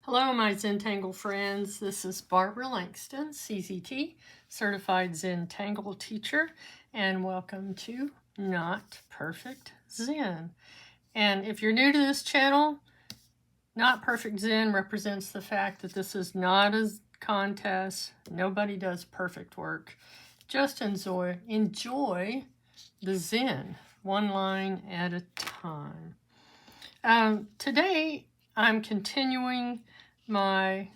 Hello, my Zentangle friends. This is Barbara Langston, CZT, Certified Zentangle Teacher, and welcome to Not Perfect Zen. And if you're new to this channel, Not Perfect Zen represents the fact that this is not a contest. Nobody does perfect work. Just enjoy the Zen, one line at a time. Today, I'm continuing my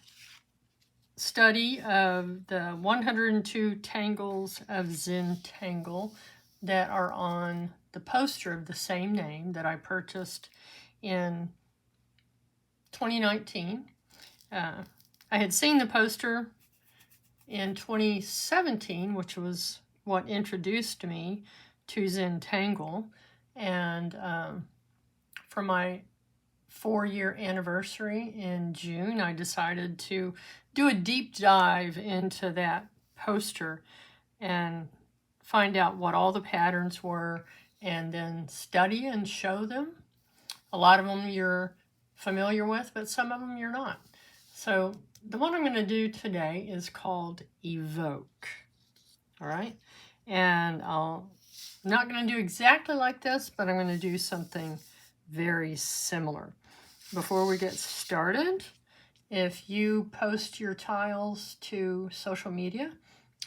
study of the 102 Tangles of Zentangle that are on the poster of the same name that I purchased in 2019. I had seen the poster in 2017, which was what introduced me to Zentangle, and for my 4-year anniversary in June, I decided to do a deep dive into that poster and find out what all the patterns were and then study and show them. A lot of them you're familiar with, but some of them you're not. So the one I'm going to do today is called Evoke. All right. And I'm not going to do exactly like this, but I'm going to do something very similar. Before we get started, if you post your tiles to social media,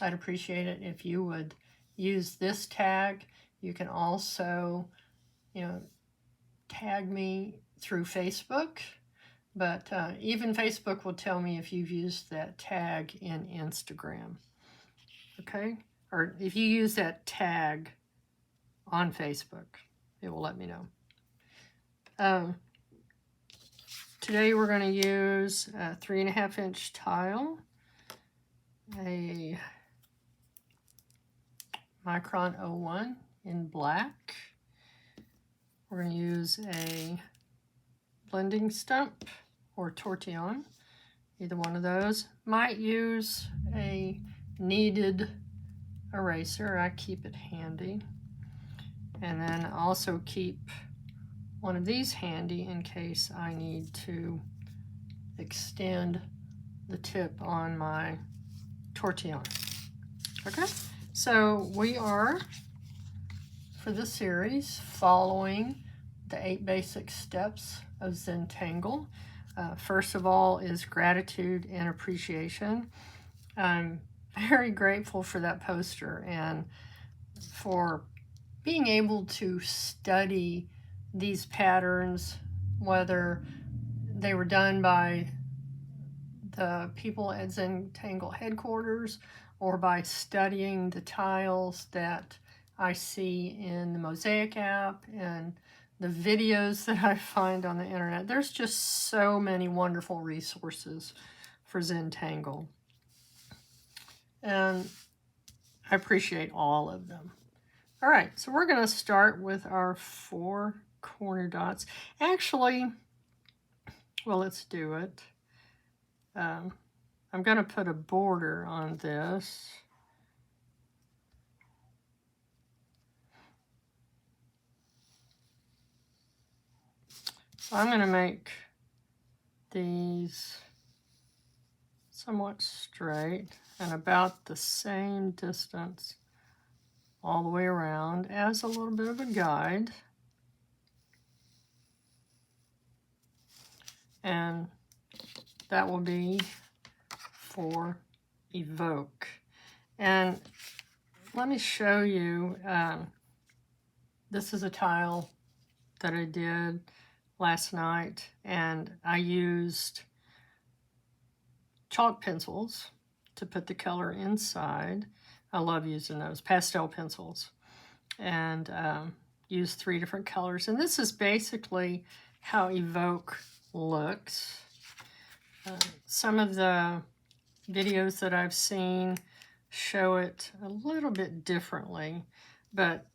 I'd appreciate it if you would use this tag. You can also, tag me through Facebook, but even Facebook will tell me if you've used that tag in Instagram, okay? Or if you use that tag on Facebook, it will let me know. Today we're going to use a 3.5 inch tile, a Micron 01 in black. We're going to use a blending stump or tortillon, either one of those. Might use a kneaded eraser. I keep it handy. And then also keep one of these handy in case I need to extend the tip on my tortillon. Okay, so we are, for this series, following the 8 basic steps of Zentangle. First of all is gratitude and appreciation. I'm very grateful for that poster and for being able to study these patterns, whether they were done by the people at Zentangle headquarters or by studying the tiles that I see in the Mosaic app and the videos that I find on the internet. There's just so many wonderful resources for Zentangle, and I appreciate all of them. All right, so we're going to start with our 4 corner dots. Actually, well, let's do it. I'm going to put a border on this. So I'm going to make these somewhat straight and about the same distance all the way around as a little bit of a guide. And that will be for Evoke. And let me show you, this is a tile that I did last night, and I used chalk pencils to put the color inside. I love using those, pastel pencils, and use 3 different colors. And this is basically how Evoke looks. Some of the videos that I've seen show it a little bit differently, but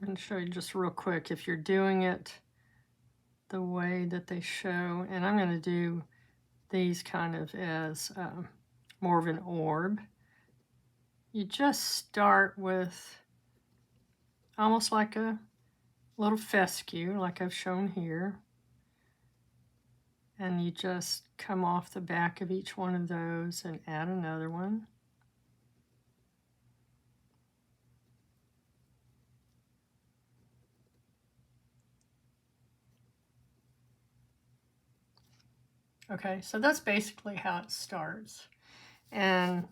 I'm going to show you just real quick if you're doing it the way that they show. And I'm going to do these kind of as more of an orb. You just start with almost like a little fescue, like I've shown here. And you just come off the back of each one of those and add another one. Okay, so that's basically how it starts. And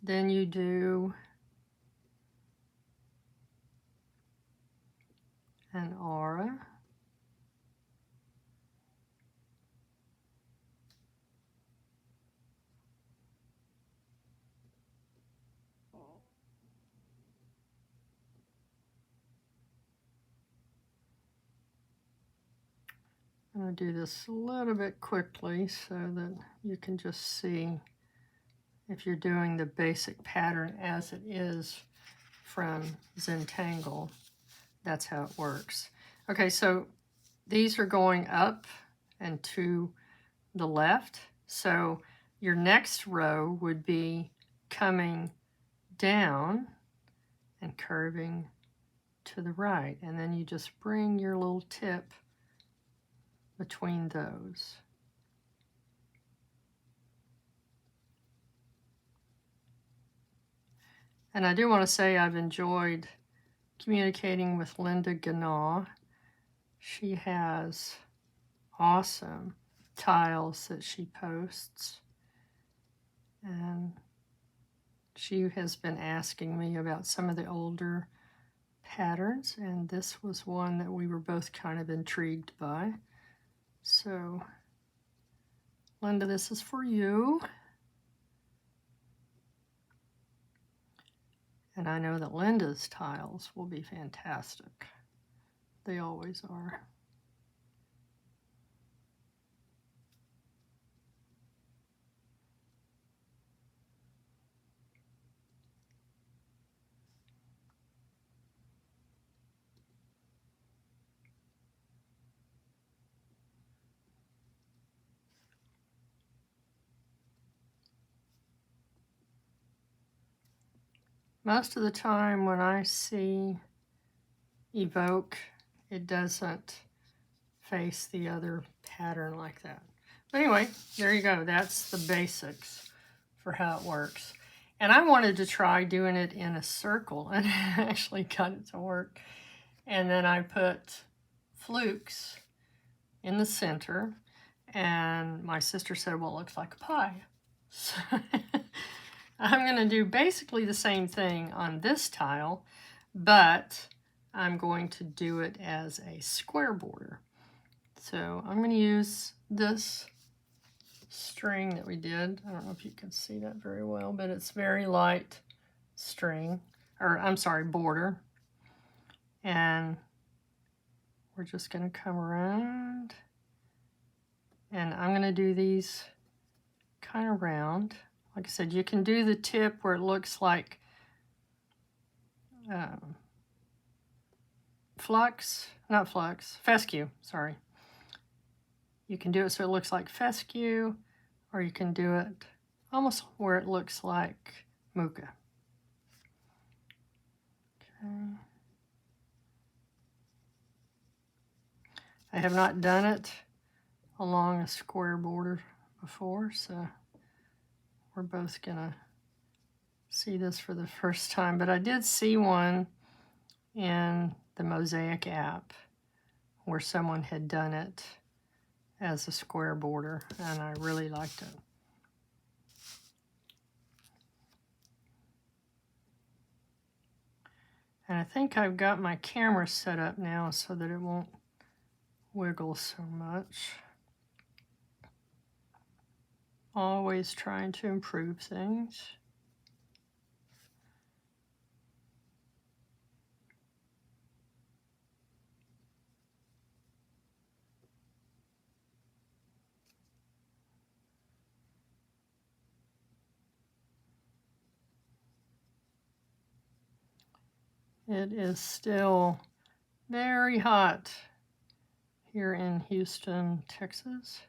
then you do an aura. I'm going to do this a little bit quickly so that you can just see if you're doing the basic pattern as it is from Zentangle. That's how it works. Okay, so these are going up and to the left. So your next row would be coming down and curving to the right. And then you just bring your little tip between those. And I do want to say I've enjoyed communicating with Linda Ganaw. She has awesome tiles that she posts. And she has been asking me about some of the older patterns, and this was one that we were both kind of intrigued by. So, Linda, this is for you. And I know that Linda's tiles will be fantastic. They always are. Most of the time when I see Evoke, it doesn't face the other pattern like that. But anyway, there you go. That's the basics for how it works. And I wanted to try doing it in a circle, and I actually got it to work. And then I put Flukes in the center, and my sister said, well, it looks like a pie. So I'm going to do basically the same thing on this tile, but I'm going to do it as a square border. So I'm going to use this string that we did. I don't know if you can see that very well, but it's very light string, or I'm sorry, border. And we're just going to come around, and I'm going to do these kind of round. Like I said, you can do the tip where it looks like fescue, sorry. You can do it so it looks like fescue, or you can do it almost where it looks like muka. Okay. I have not done it along a square border before, so we're both gonna see this for the first time, but I did see one in the Mosaic app where someone had done it as a square border, and I really liked it. And I think I've got my camera set up now so that it won't wiggle so much. Always trying to improve things. It is still very hot here in Houston, Texas.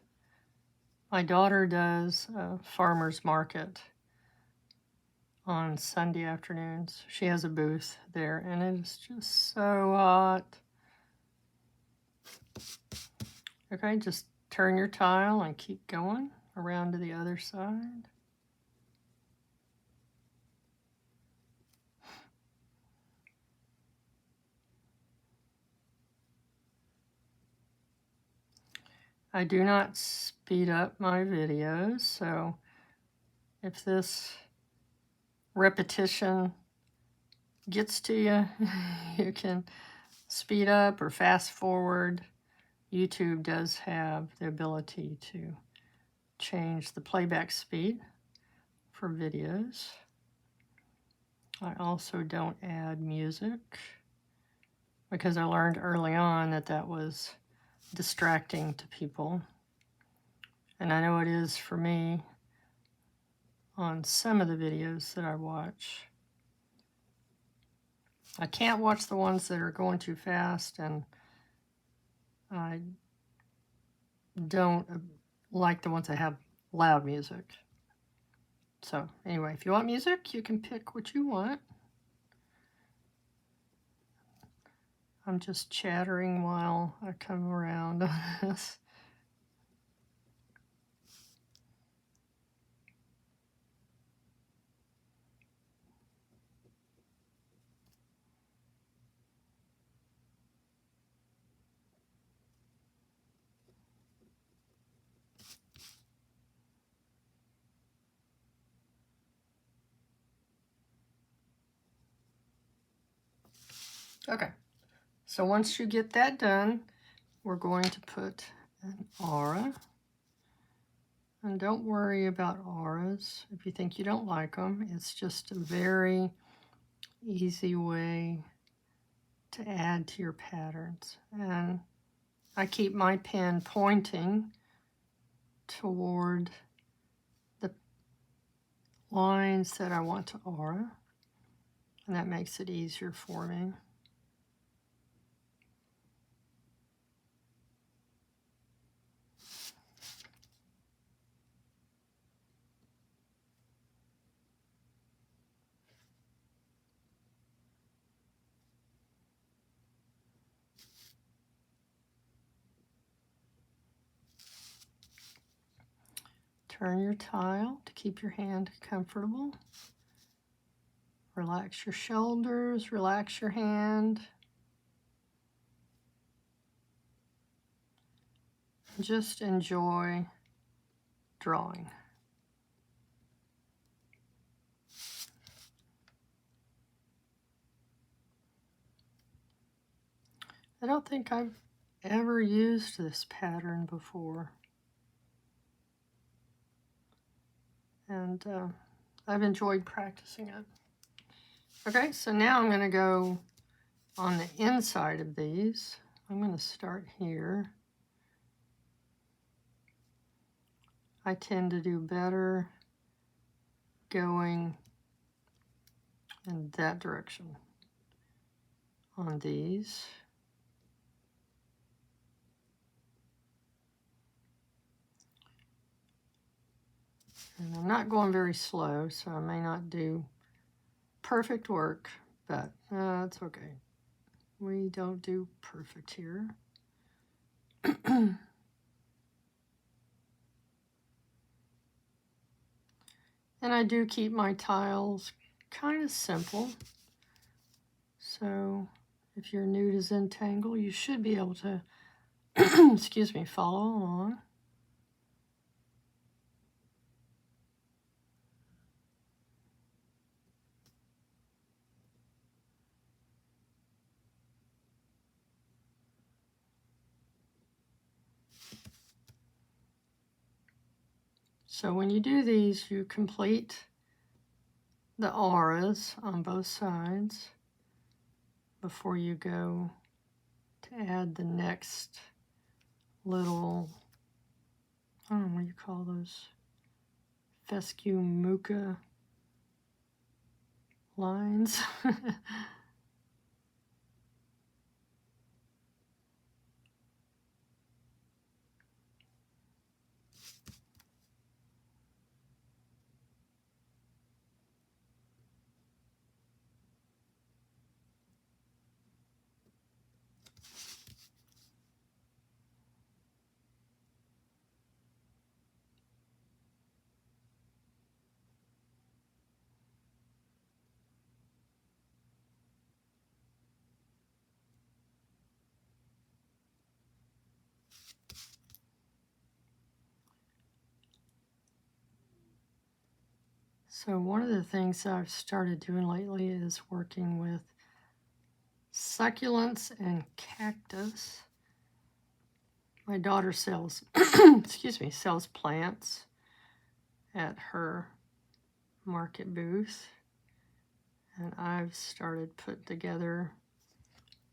My daughter does a farmer's market on Sunday afternoons. She has a booth there, and it is just so hot. Okay, just turn your tile and keep going around to the other side. I do not speed up my videos, so if this repetition gets to you, you can speed up or fast forward. YouTube does have the ability to change the playback speed for videos. I also don't add music because I learned early on that that was distracting to people. And I know it is for me on some of the videos that I watch. I can't watch the ones that are going too fast, and I don't like the ones that have loud music. So anyway, if you want music, you can pick what you want. I'm just chattering while I come around on this. Okay, so once you get that done, we're going to put an aura. And don't worry about auras if you think you don't like them. It's just a very easy way to add to your patterns. And I keep my pen pointing toward the lines that I want to aura, and that makes it easier for me. Turn your tile to keep your hand comfortable. Relax your shoulders, relax your hand. Just enjoy drawing. I don't think I've ever used this pattern before. And I've enjoyed practicing it. Okay, so now I'm going to go on the inside of these. I'm going to start here. I tend to do better going in that direction on these. And I'm not going very slow, so I may not do perfect work, but it's okay. We don't do perfect here. And I do keep my tiles kind of simple. So if you're new to Zentangle, you should be able to, excuse me, follow along. So when you do these, you complete the auras on both sides before you go to add the next little, I don't know, what do you call those? Fescue muca lines. So one of the things I've started doing lately is working with succulents and cactus. My daughter sells, excuse me, sells plants at her market booth. And I've started putting together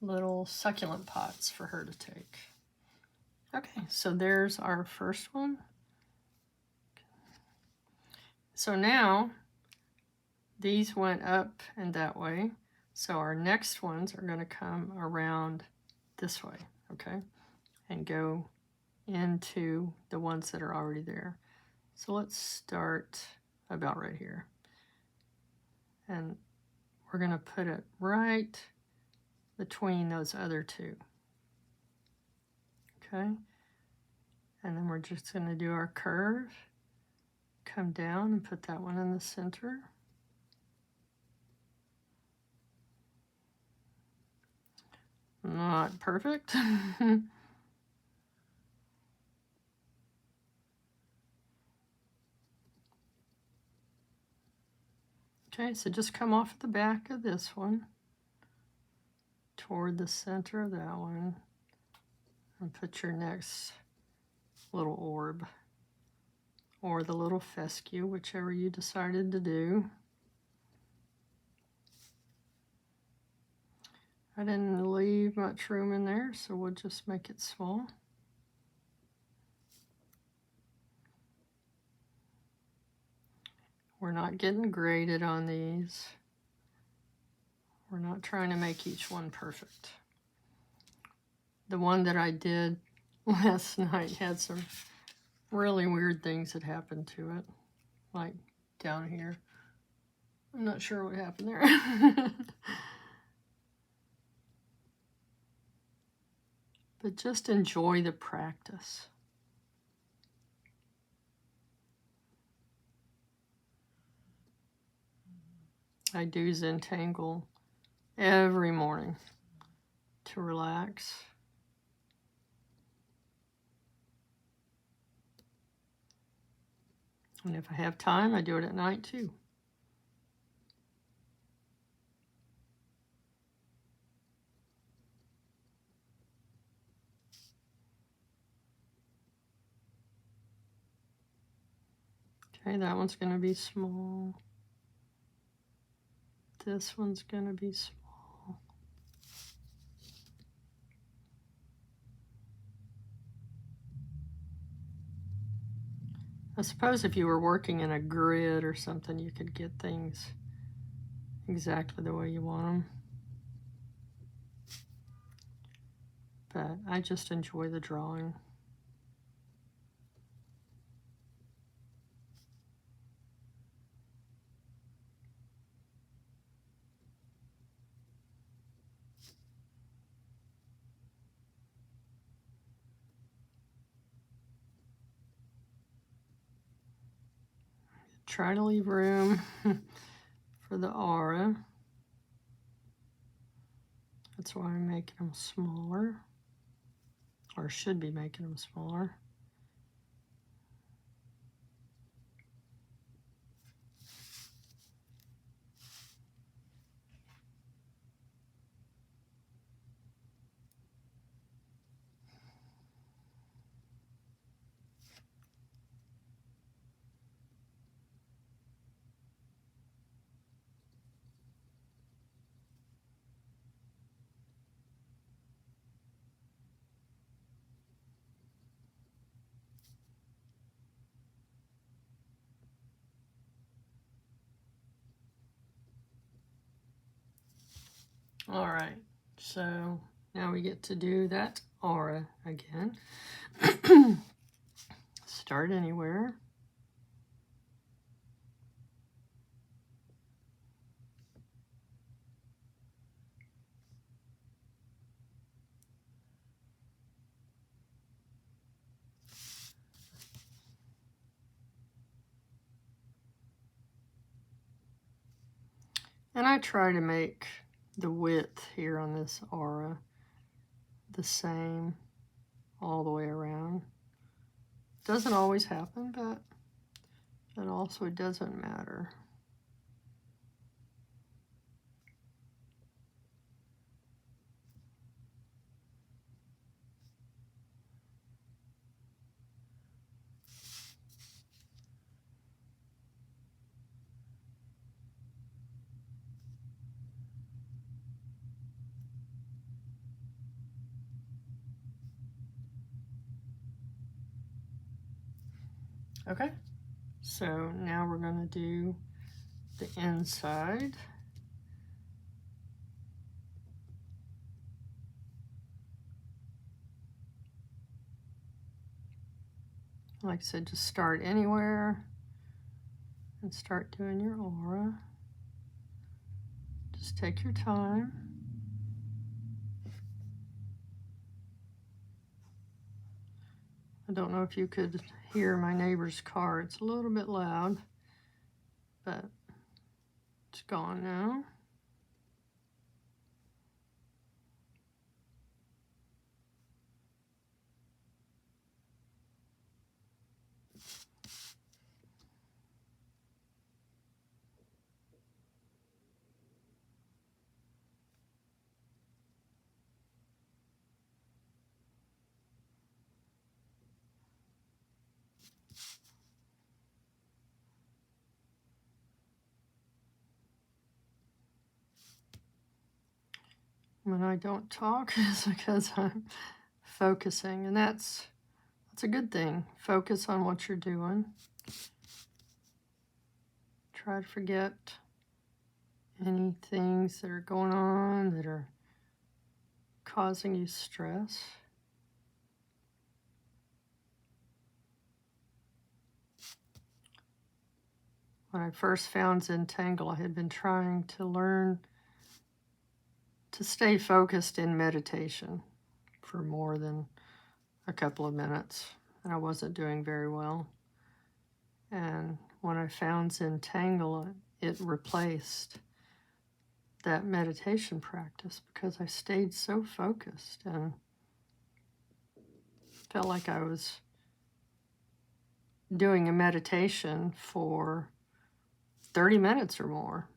little succulent pots for her to take. Okay, so there's our first one. So now these went up and that way. So our next ones are going to come around this way, okay, and go into the ones that are already there. So let's start about right here. And we're going to put it right between those other two. Okay. And then we're just going to do our curve. Come down and put that one in the center. Not perfect. Okay, so just come off the back of this one toward the center of that one and put your next little orb or the little fescue, whichever you decided to do. I didn't leave much room in there, so we'll just make it small. We're not getting graded on these. We're not trying to make each one perfect. The one that I did last night had some really weird things that happened to it, like down here. I'm not sure what happened there. But just enjoy the practice. I do Zentangle every morning to relax. And if I have time, I do it at night too. Okay, that one's going to be small. This one's going to be small. I suppose if you were working in a grid or something, you could get things exactly the way you want them. But I just enjoy the drawing. Try to leave room for the aura. That's why I'm making them smaller, or should be making them smaller. All right, so now we get to do that aura again. Start anywhere. And I try to make the width here on this aura the same all the way around. Doesn't always happen, but it also doesn't matter. Okay, so now we're going to do the inside. Like I said, just start anywhere and start doing your aura. Just take your time. I don't know if you could hear my neighbor's car. It's a little bit loud, but it's gone now. When I don't talk, it's because I'm focusing, and that's a good thing. Focus on what you're doing. Try to forget any things that are going on that are causing you stress. When I first found Zentangle, I had been trying to learn to stay focused in meditation for more than a couple of minutes, and I wasn't doing very well. And when I found Zentangle, it replaced that meditation practice because I stayed so focused and felt like I was doing a meditation for 30 minutes or more.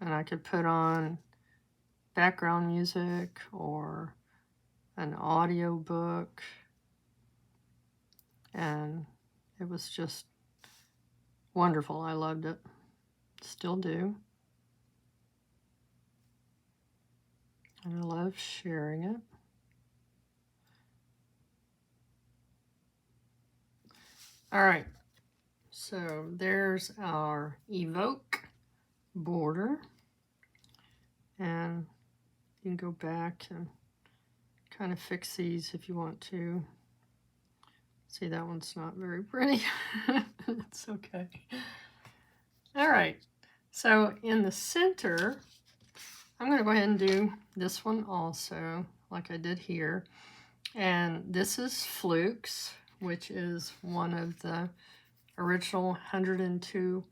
And I could put on background music or an audio book, and it was just wonderful. I loved it. Still do. And I love sharing it. All right, so there's our Evoke border, and you can go back and kind of fix these if you want to. See, that one's not very pretty. It's okay. All right, so in the center, I'm going to go ahead and do this one also, like I did here. And this is Flukes, which is one of the original 102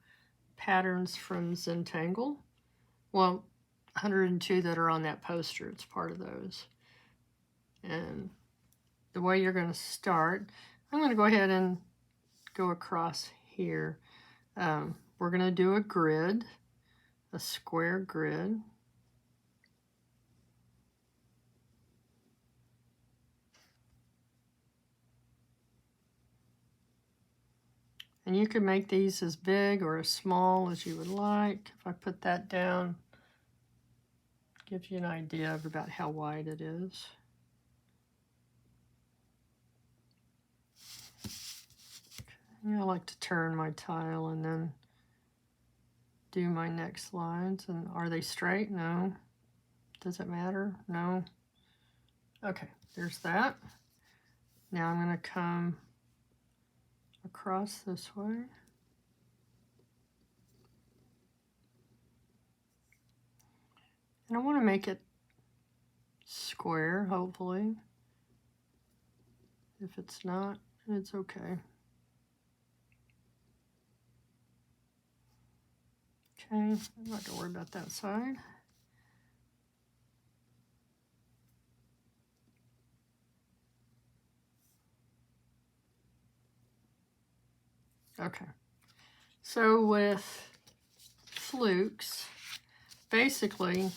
patterns from Zentangle. Well, 102 that are on that poster, it's part of those. And the way you're going to start, I'm going to go ahead and go across here. We're going to do a grid, a square grid. And you can make these as big or as small as you would like. If I put that down, it gives you an idea of about how wide it is. I like to turn my tile and then do my next lines. And are they straight? No. Does it matter? No. Okay, there's that. Now I'm going to come across this way. And I want to make it square, hopefully. If it's not, it's okay. Okay, I'm not going to worry about that side. Okay, so with Flukes, basically,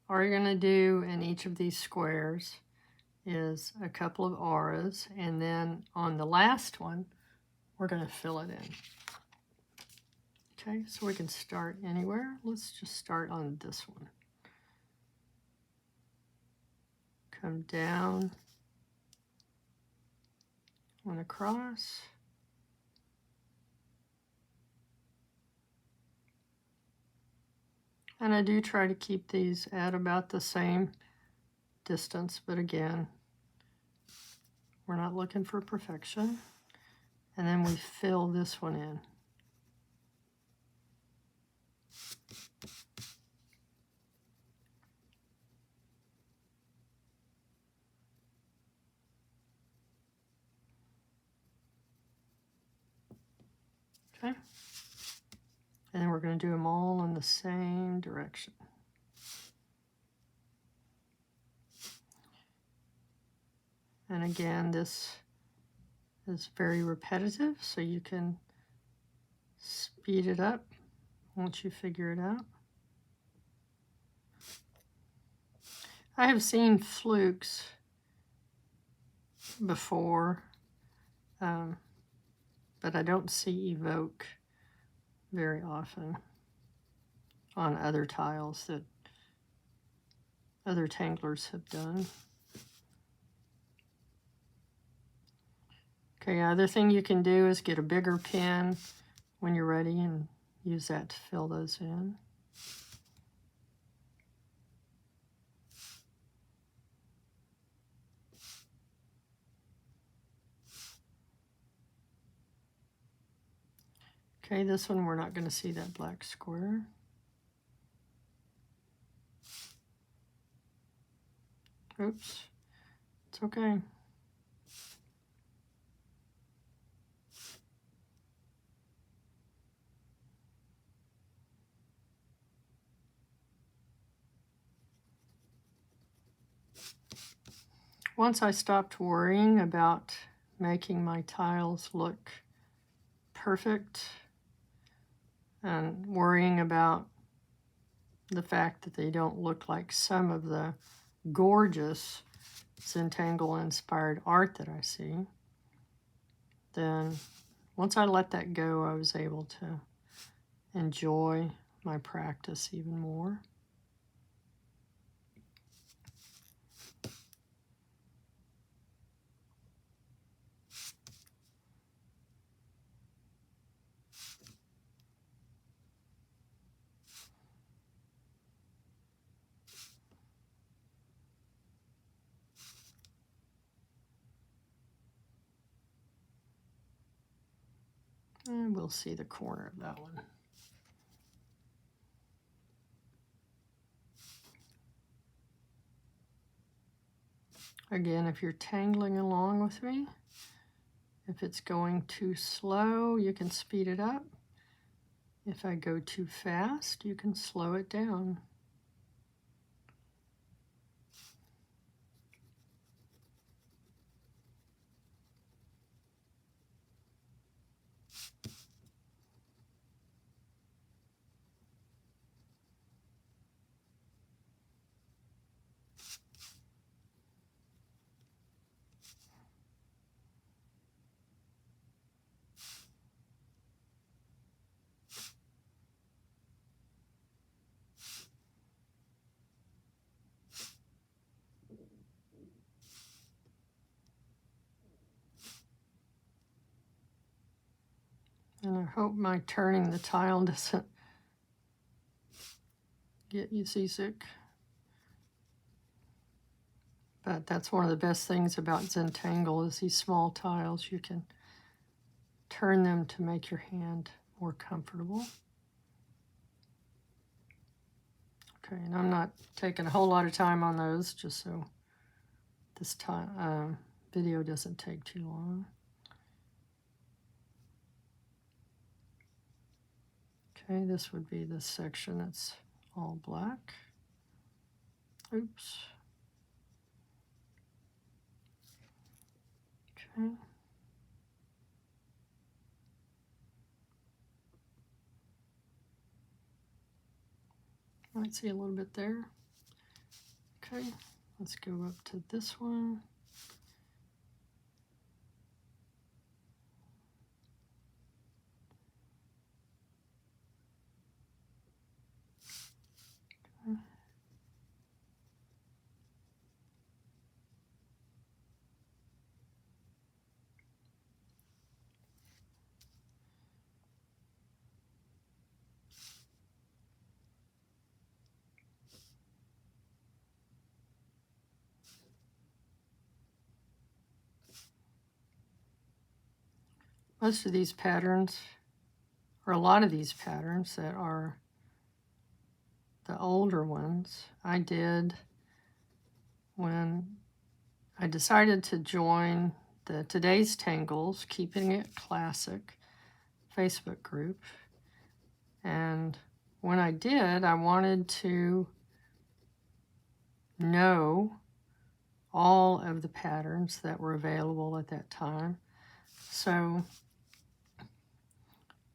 all you're going to do in each of these squares is a couple of auras, and then on the last one, we're going to fill it in. Okay, so we can start anywhere. Let's just start on this one. Come down one across. And I do try to keep these at about the same distance, but again, we're not looking for perfection. And then we fill this one in. Okay. And then we're going to do them all in the same direction. And again, this is very repetitive, so you can speed it up once you figure it out. I have seen Flukes before, but I don't see Evoke very often on other tiles that other tanglers have done. Okay, other thing you can do is get a bigger pen when you're ready and use that to fill those in. Okay, this one we're not going to see that black square. Oops, it's okay. Once I stopped worrying about making my tiles look perfect and worrying about the fact that they don't look like some of the gorgeous Zentangle inspired art that I see, then once I let that go, I was able to enjoy my practice even more. And we'll see the corner of that one. Again, if you're tangling along with me, if it's going too slow, you can speed it up. If I go too fast, you can slow it down. And I hope my turning the tile doesn't get you seasick. But that's one of the best things about Zentangle is these small tiles. You can turn them to make your hand more comfortable. Okay, and I'm not taking a whole lot of time on those, just so this time video doesn't take too long. Okay, this would be this section that's all black. Oops. Okay. Might see a little bit there. Okay, let's go up to this one. Okay. Most of these patterns, or a lot of these patterns that are the older ones, I did when I decided to join the Today's Tangles, Keeping It Classic Facebook group. And when I did, I wanted to know all of the patterns that were available at that time. So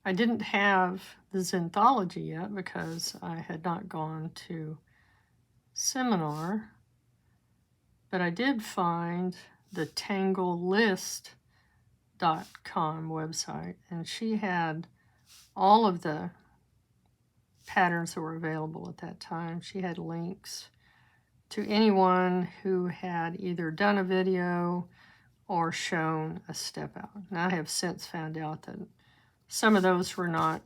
I didn't have the Zenthology yet because I had not gone to seminar, but I did find the tanglelist.com website, and she had all of the patterns that were available at that time. She had links to anyone who had either done a video or shown a step out. And I have since found out that some of those were not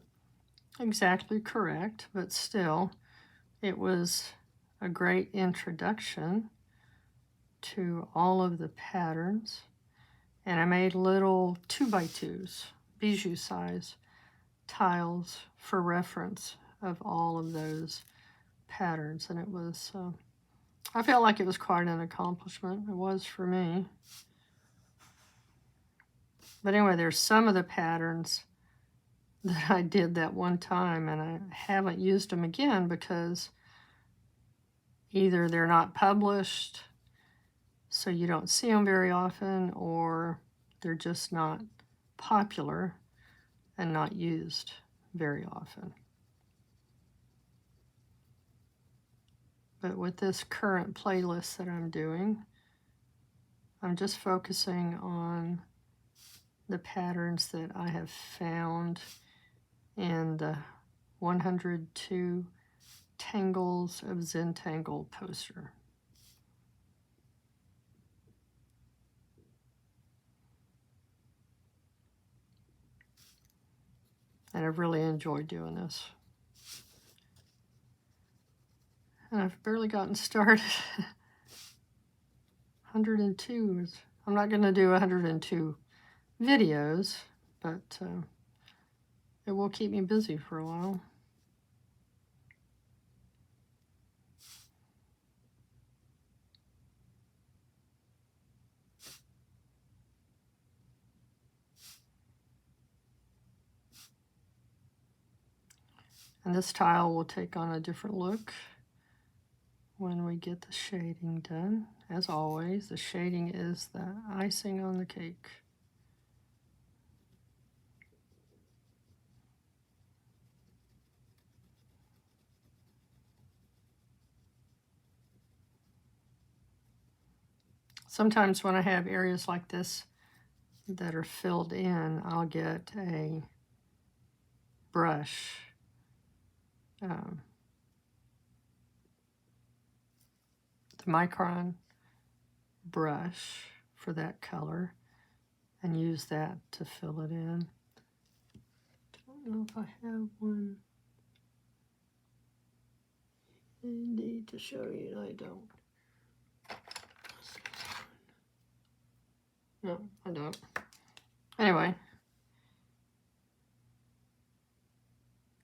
exactly correct, but still, it was a great introduction to all of the patterns. And I made little 2x2s, bijou size tiles for reference of all of those patterns. And it was, I felt like it was quite an accomplishment. It was for me. But anyway, there's some of the patterns that I did that one time, and I haven't used them again because either they're not published, so you don't see them very often, or they're just not popular and not used very often. But with this current playlist that I'm doing, I'm just focusing on the patterns that I have found in the 102 Tangles of Zentangle poster. And I've really enjoyed doing this. And I've barely gotten started. 102 is, I'm not going to do 102 videos, but it will keep me busy for a while. And this tile will take on a different look when we get the shading done. As always, the shading is the icing on the cake. Sometimes when I have areas like this that are filled in, I'll get a brush. The Micron brush for that color and use that to fill it in. Don't know if I have one handy to show you. I don't. No, I don't. Anyway,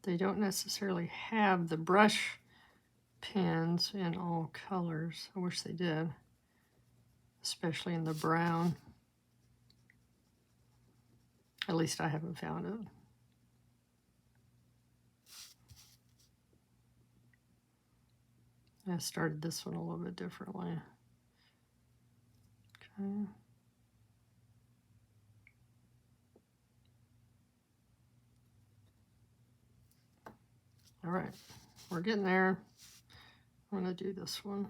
they don't necessarily have the brush pens in all colors. I wish they did, especially in the brown. At least I haven't found it. I started this one a little bit differently. Okay. All right, we're getting there. I'm going to do this one.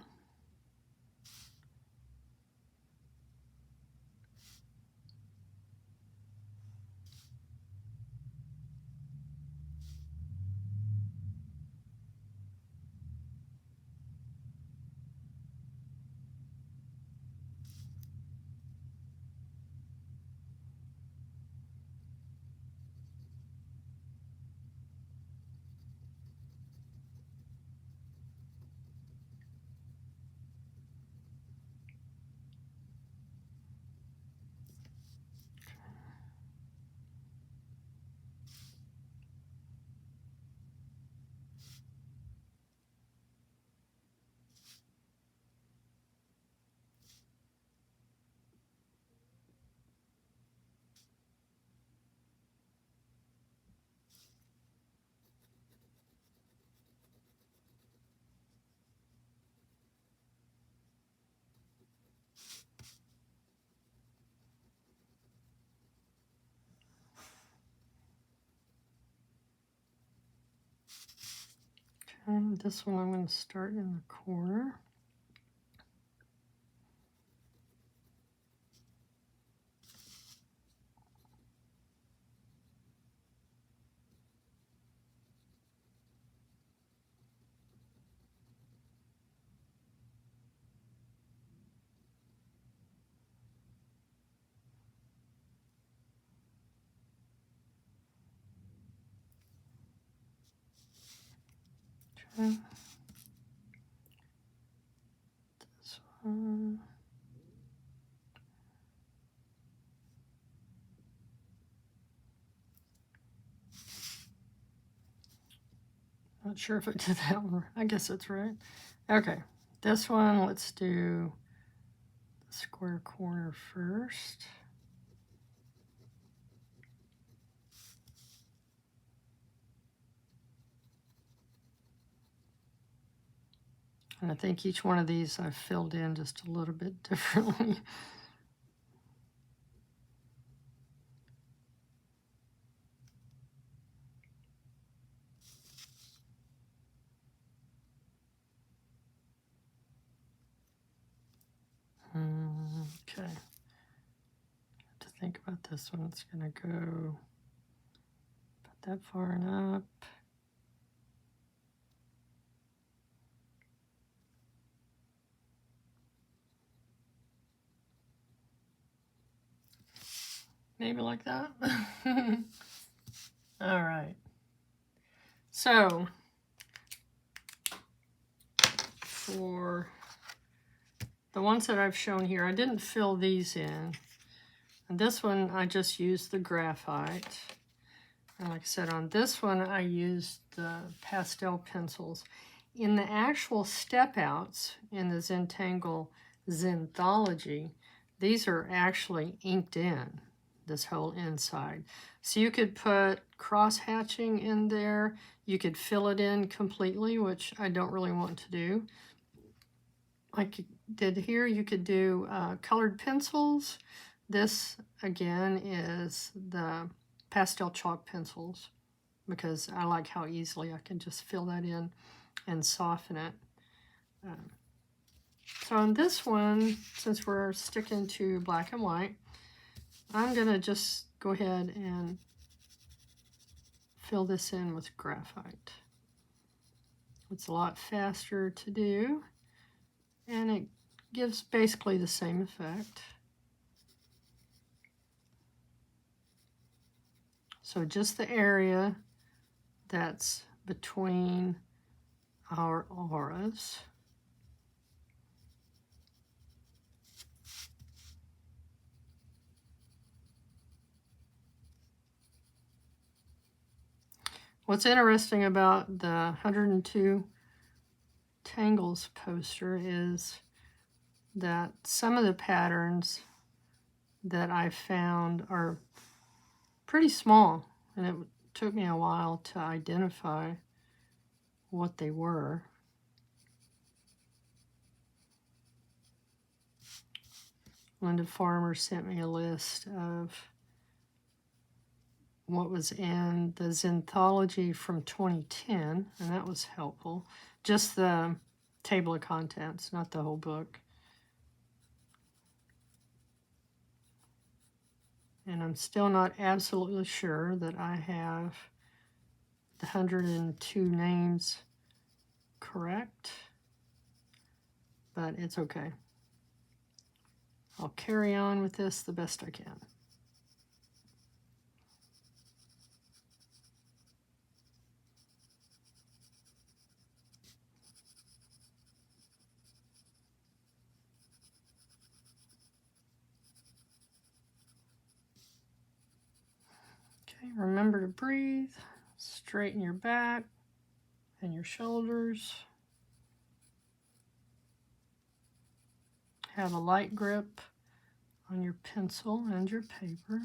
And this one I'm going to start in the corner. Okay. This one. Not sure if it did that one. I guess that's right. Okay, this one, let's do the square corner first. And I think each one of these I've filled in just a little bit differently. Okay. Have to think about this one. It's going to go about that far and up. Maybe like that. All right. So for the ones that I've shown here, I didn't fill these in. And this one, I just used the graphite. And like I said, on this one, I used the pastel pencils. In the actual step outs in the Zentangle Zenthology, these are actually inked in, this whole inside. So you could put cross hatching in there. You could fill it in completely, which I don't really want to do. Like you did here, you could do colored pencils. This, again, is the pastel chalk pencils because I like how easily I can just fill that in and soften it. So on this one, since we're sticking to black and white, I'm going to just go ahead and fill this in with graphite. It's a lot faster to do, and it gives basically the same effect. So just the area that's between our auras. What's interesting about the 102 Tangles poster is that some of the patterns that I found are pretty small, and it took me a while to identify what they were. Linda Farmer sent me a list of what was in the Zenthology from 2010, and that was helpful. Just the table of contents, not the whole book. And I'm still not absolutely sure that I have the 102 names correct, but it's okay. I'll carry on with this the best I can. Okay, remember to breathe, straighten your back and your shoulders. Have a light grip on your pencil and your paper.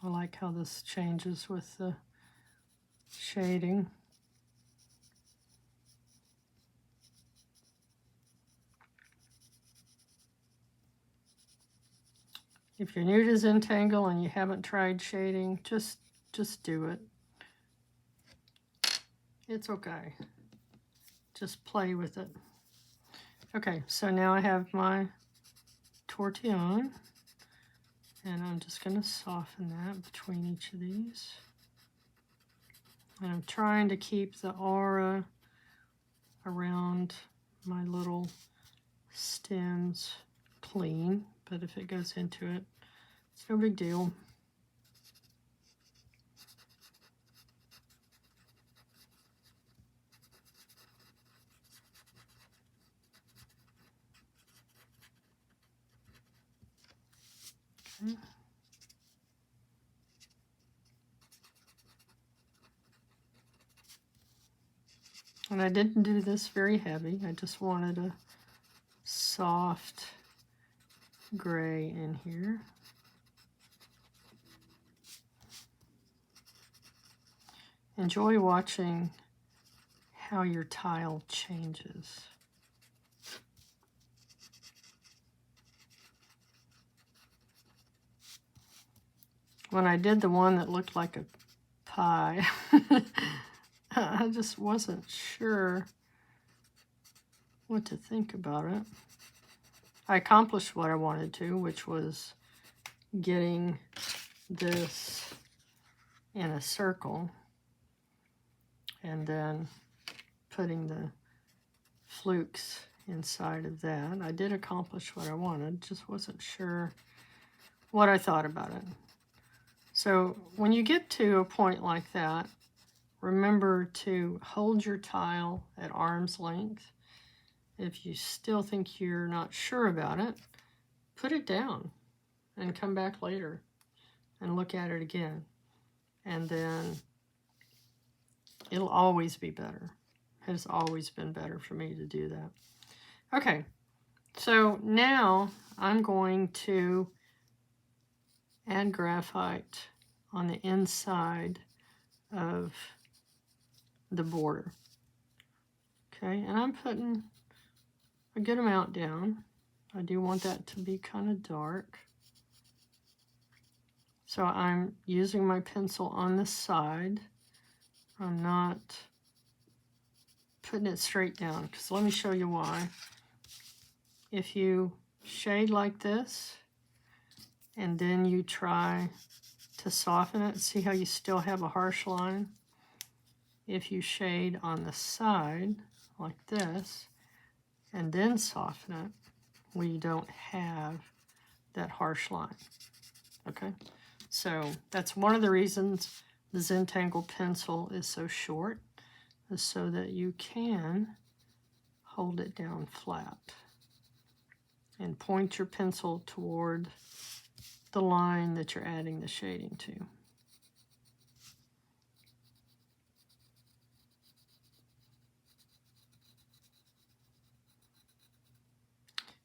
I like how this changes with the shading. If you're new to Zentangle and you haven't tried shading, just do it. It's okay. Just play with it. Okay, so now I have my tortillon, and I'm just going to soften that between each of these. And I'm trying to keep the aura around my little stems clean, but if it goes into it, it's no big deal. Okay. And I didn't do this very heavy. I just wanted a soft gray in here. Enjoy watching how your tile changes. When I did the one that looked like a pie, I just wasn't sure what to think about it. I accomplished what I wanted to, which was getting this in a circle and then putting the flukes inside of that. I did accomplish what I wanted, just wasn't sure what I thought about it. So when you get to a point like that, remember to hold your tile at arm's length. If you still think you're not sure about it, put it down and come back later and look at it again. And then it'll always be better. It has always been better for me to do that. Okay, so now I'm going to add graphite on the inside of the border. Okay, and I'm putting a good amount down. I do want that to be kind of dark. So I'm using my pencil on the side. I'm not putting it straight down, because let me show you why. If you shade like this, and then you try to soften it, see how you still have a harsh line? If you shade on the side like this, and then soften it, we don't have that harsh line. Okay, so that's one of the reasons the Zentangle pencil is so short, is so that you can hold it down flat and point your pencil toward the line that you're adding the shading to.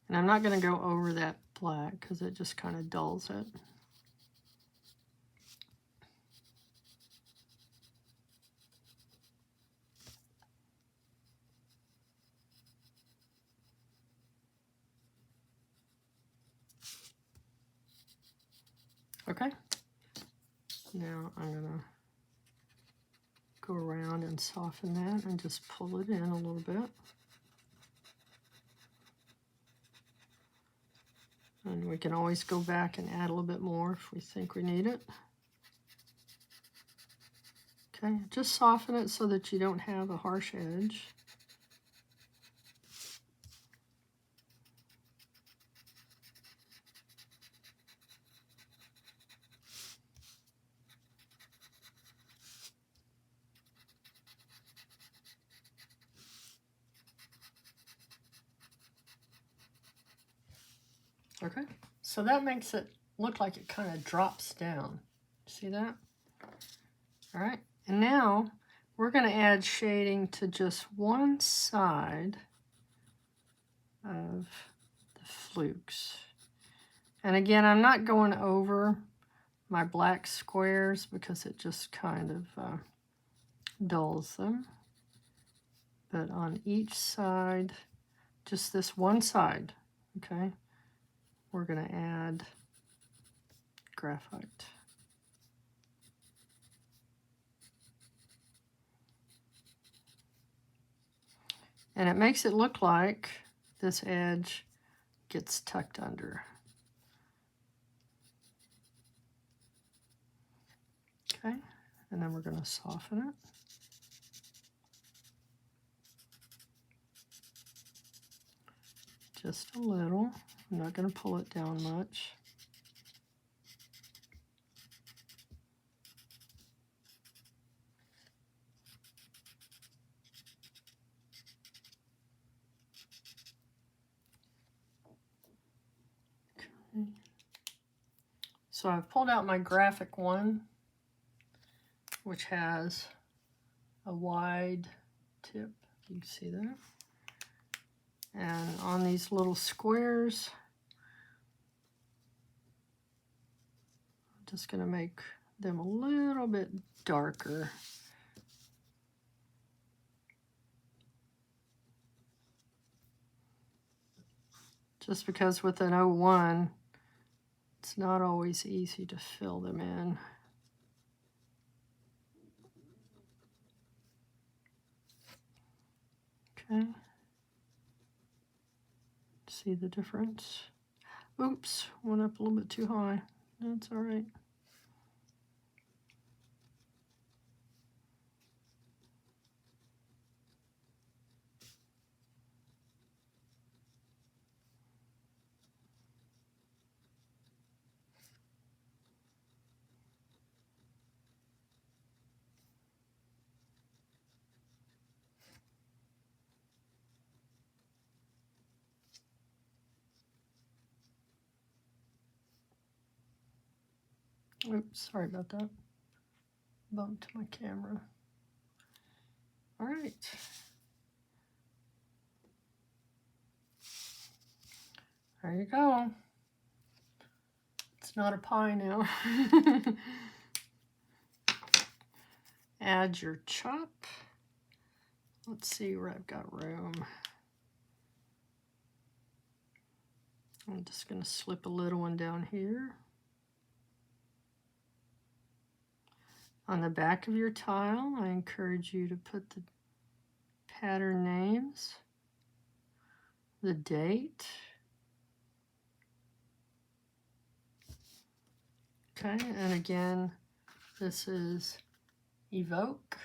And I'm not going to go over that black because it just kind of dulls it. Okay, now I'm going to go around and soften that and just pull it in a little bit. And we can always go back and add a little bit more if we think we need it. Okay, just soften it so that you don't have a harsh edge. Okay, so that makes it look like it kind of drops down. See that? All right, and now we're going to add shading to just one side of the flukes. And again, I'm not going over my black squares because it just kind of dulls them. But on each side, just this one side, okay, we're going to add graphite. And it makes it look like this edge gets tucked under. Okay, and then we're going to soften it. Just a little. I'm not going to pull it down much. Okay. So I've pulled out my graphic one, which has a wide tip. You can see that. And on these little squares, I'm just going to make them a little bit darker. Just because with an 01, it's not always easy to fill them in. Okay. See the difference? Oops, went up a little bit too high. That's all right. Oops, sorry about that. Bumped my camera. All right. There you go. It's not a pie now. Add your chop. Let's see where I've got room. I'm just going to slip a little one down here. On the back of your tile, I encourage you to put the pattern names, the date. Okay, and again, this is Evoke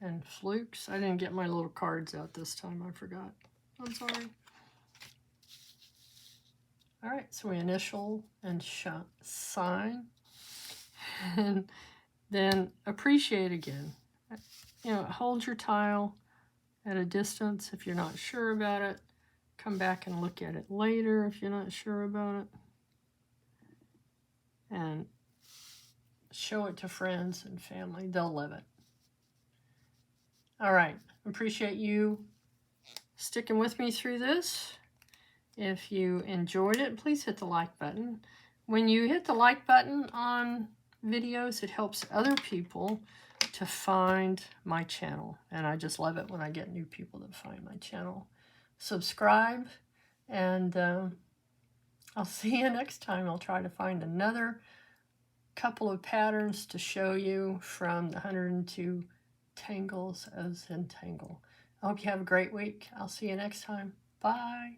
and Flukes. I didn't get my little cards out this time, I forgot. I'm sorry. All right, so we initial and sign, and then appreciate again. You know, hold your tile at a distance if you're not sure about it. Come back and look at it later if you're not sure about it. And show it to friends and family. They'll love it. All right, appreciate you sticking with me through this. If you enjoyed it, please hit the like button. When you hit the like button on videos, it helps other people to find my channel. And I just love it when I get new people that find my channel. Subscribe, and I'll see you next time. I'll try to find another couple of patterns to show you from the 102 Tangles of Zentangle. I hope you have a great week. I'll see you next time. Bye.